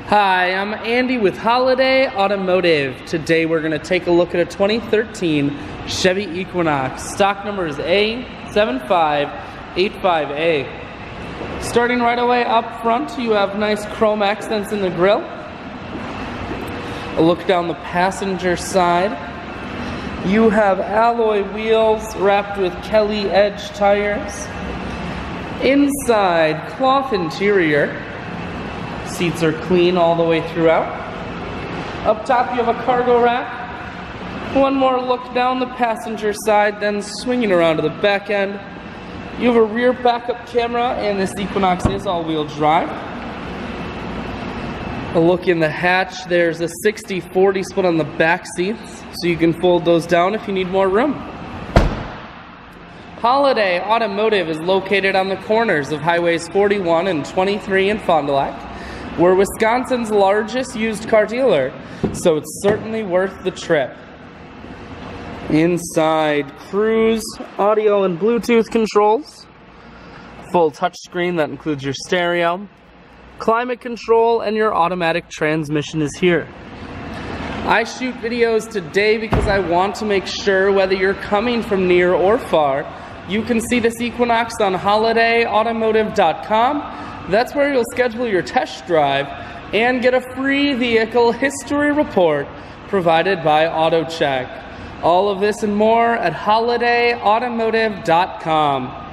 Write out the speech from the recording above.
Hi, I'm Andy with Holiday Automotive. Today we're going to take a look at a 2013 Chevy Equinox. Stock number is A7585A. Starting right away up front, you have nice chrome accents in the grille. A look down the passenger side. You have alloy wheels wrapped with Kelly Edge tires. Inside, cloth interior. Seats are clean all the way throughout. Up top you have a cargo rack. One more look down the passenger side, then swinging around to the back end. You have a rear backup camera, and this Equinox is all-wheel drive. A look in the hatch, there's a 60-40 split on the back seats, so you can fold those down if you need more room. Holiday Automotive is located on the corners of Highways 41 and 23 in Fond du Lac. We're Wisconsin's largest used car dealer, so it's certainly worth the trip. Inside, cruise, audio and Bluetooth controls, full touchscreen that includes your stereo, climate control, and your automatic transmission is here. I shoot videos today because I want to make sure whether you're coming from near or far, you can see this Equinox on holidayautomotive.com. That's where you'll schedule your test drive and get a free vehicle history report provided by AutoCheck. All of this and more at holidayautomotive.com.